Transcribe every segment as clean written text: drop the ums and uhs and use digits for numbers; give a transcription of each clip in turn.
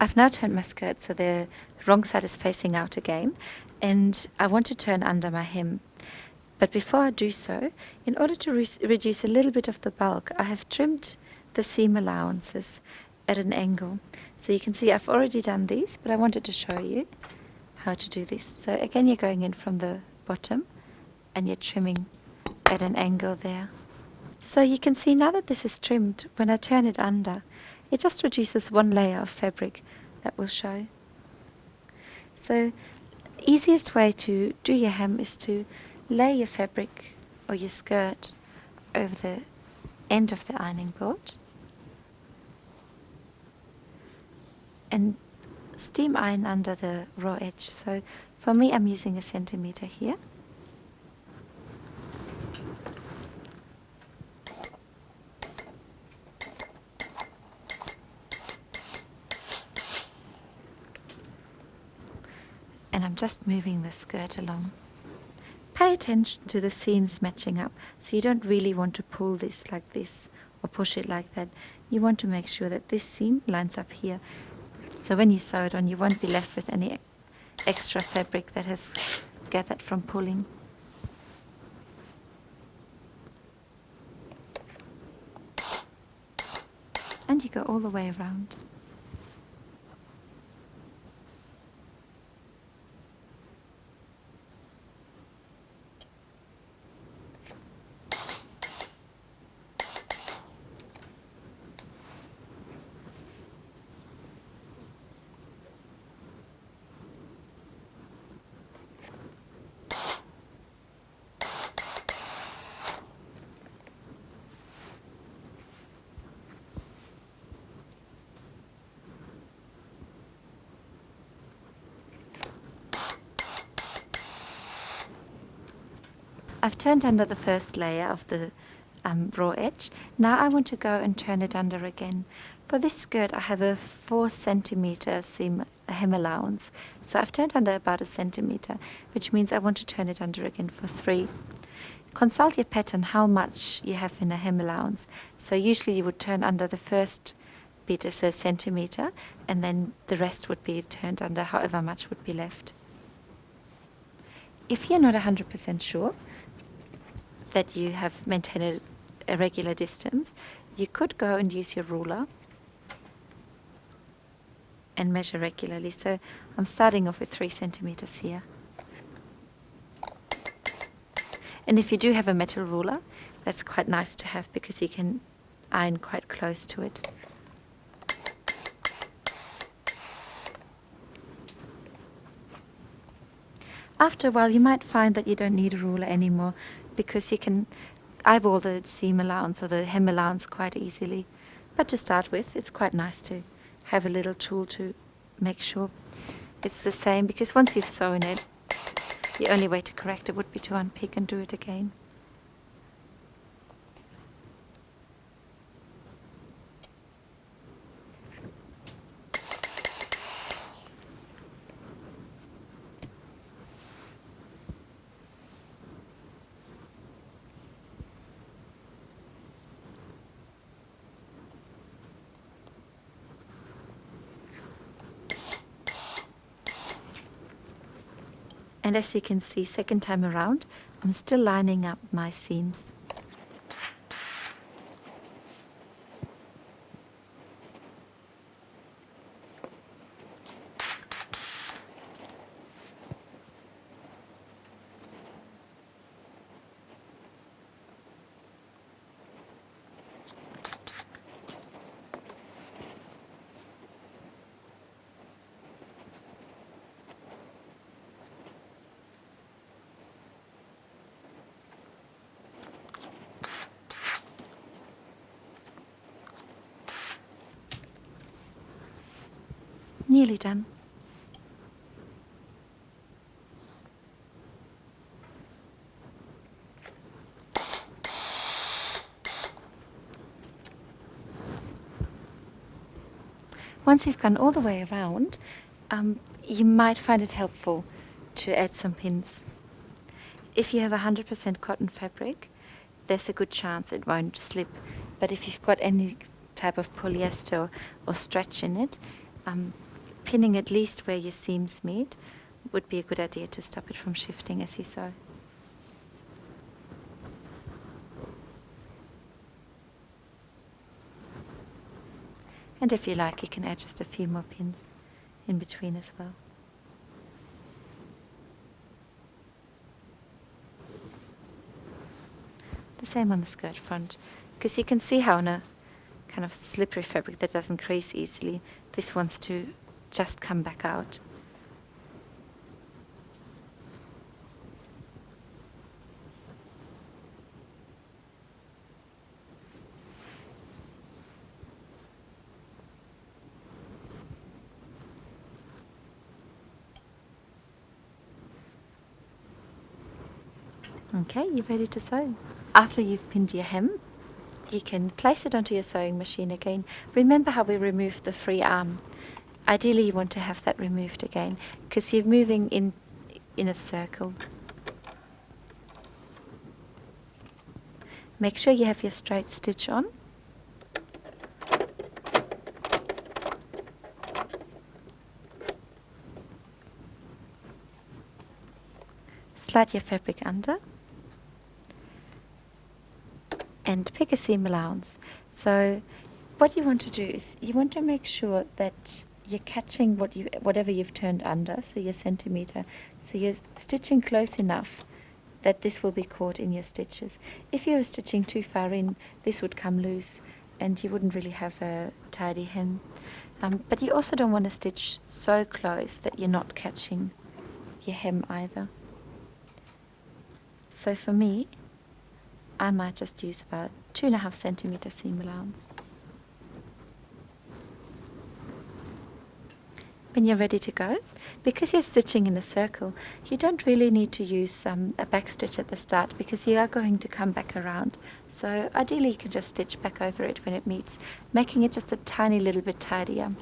I've now turned my skirt so the wrong side is facing out again, and I want to turn under my hem. But before I do so, in order to reduce a little bit of the bulk, I have trimmed the seam allowances at an angle. So you can see I've already done these, but I wanted to show you how to do this. So again, you're going in from the bottom and you're trimming at an angle there. So you can see now that this is trimmed, when I turn it under, it just reduces one layer of fabric that will show. So easiest way to do your hem is to lay your fabric or your skirt over the end of the ironing board and steam iron under the raw edge. So for me, I'm using 1 centimeter here. And I'm just moving the skirt along. Pay attention to the seams matching up. So you don't really want to pull this like this or push it like that. You want to make sure that this seam lines up here. So when you sew it on, you won't be left with any extra fabric that has gathered from pulling. And you go all the way around. I've turned under the first layer of the raw edge. Now I want to go and turn it under again. For this skirt I have a 4 centimeter seam hem allowance. So I've turned under about 1 centimeter, which means I want to turn it under again for 3. Consult your pattern how much you have in a hem allowance. So usually you would turn under the first bit as 1 centimeter, and then the rest would be turned under however much would be left. If you're not 100% sure that you have maintained a regular distance, you could go and use your ruler and measure regularly. So I'm starting off with 3 centimeters here. And if you do have a metal ruler, that's quite nice to have because you can iron quite close to it. After a while, you might find that you don't need a ruler anymore because you can eyeball the seam allowance or the hem allowance quite easily. But to start with, it's quite nice to have a little tool to make sure it's the same, because once you've sewn it, the only way to correct it would be to unpick and do it again. And as you can see, second time around, I'm still lining up my seams. Nearly done. Once you've gone all the way around, you might find it helpful to add some pins. If you have 100% cotton fabric, there's a good chance it won't slip. But if you've got any type of polyester or stretch in it, pinning at least where your seams meet would be a good idea to stop it from shifting as you sew. And if you like, you can add just a few more pins in between as well. The same on the skirt front, because you can see how on a kind of slippery fabric that doesn't crease easily, this wants to just come back out. Okay, you're ready to sew. After you've pinned your hem, you can place it onto your sewing machine again. Remember how we removed the free arm? Ideally you want to have that removed again, because you're moving in a circle. Make sure you have your straight stitch on. Slide your fabric under. And pick a seam allowance. So what you want to do is you want to make sure that you're catching whatever you've turned under, so your centimeter. So you're stitching close enough that this will be caught in your stitches. If you're stitching too far in, this would come loose and you wouldn't really have a tidy hem. But you also don't want to stitch so close that you're not catching your hem either. So for me, I might just use about 2.5 centimeter seam allowance. When you're ready to go, because you're stitching in a circle, you don't really need to use a back stitch at the start, because you are going to come back around. So ideally you can just stitch back over it when it meets, making it just a tiny little bit tidier.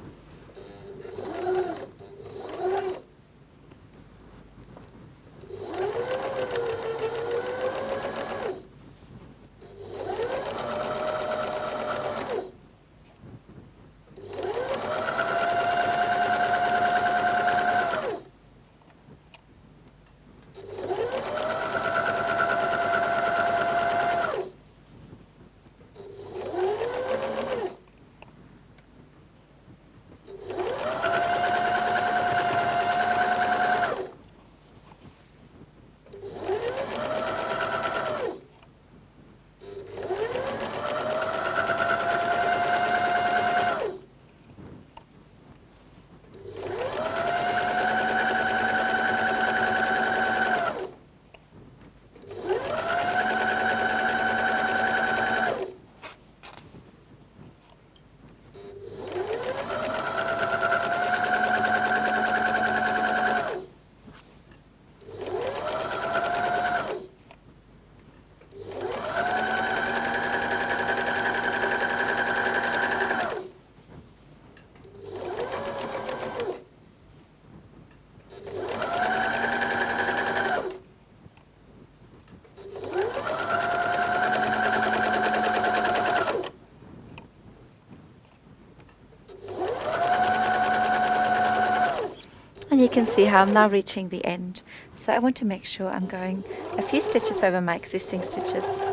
And you can see how I'm now reaching the end. So I want to make sure I'm going a few stitches over my existing stitches,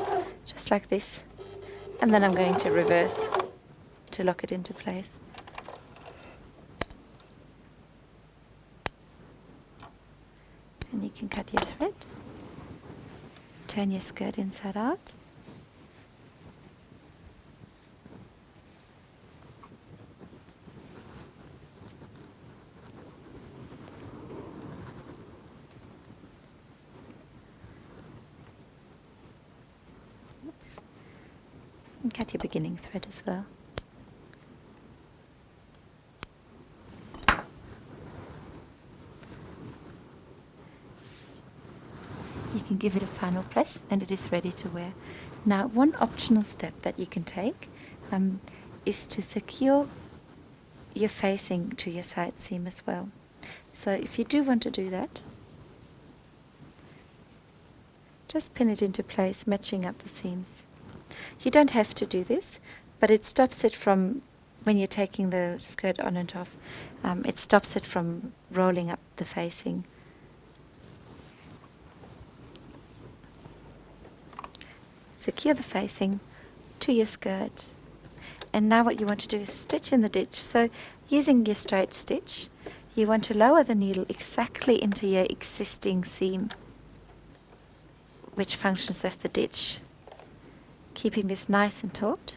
just like this. And then I'm going to reverse to lock it into place. And you can cut your thread, turn your skirt inside out. And cut your beginning thread as well. You can give it a final press and it is ready to wear. Now, one optional step that you can take is to secure your facing to your side seam as well. So if you do want to do that, just pin it into place, matching up the seams. You don't have to do this, but it stops it from when you're taking the skirt on and off, it stops it from rolling up the facing. Secure the facing to your skirt. And now what you want to do is stitch in the ditch. So using your straight stitch, you want to lower the needle exactly into your existing seam, which functions as the ditch. Keeping this nice and taut,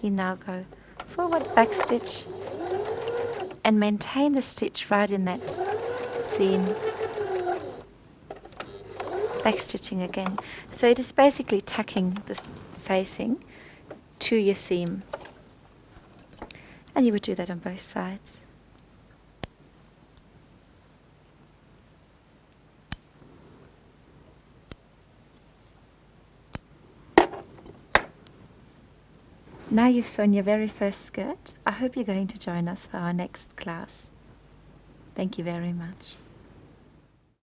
you now go forward, back stitch, and maintain the stitch right in that seam. Back stitching again. So it is basically tacking this facing to your seam. And you would do that on both sides. Now you've sewn your very first skirt. I hope you're going to join us for our next class. Thank you very much.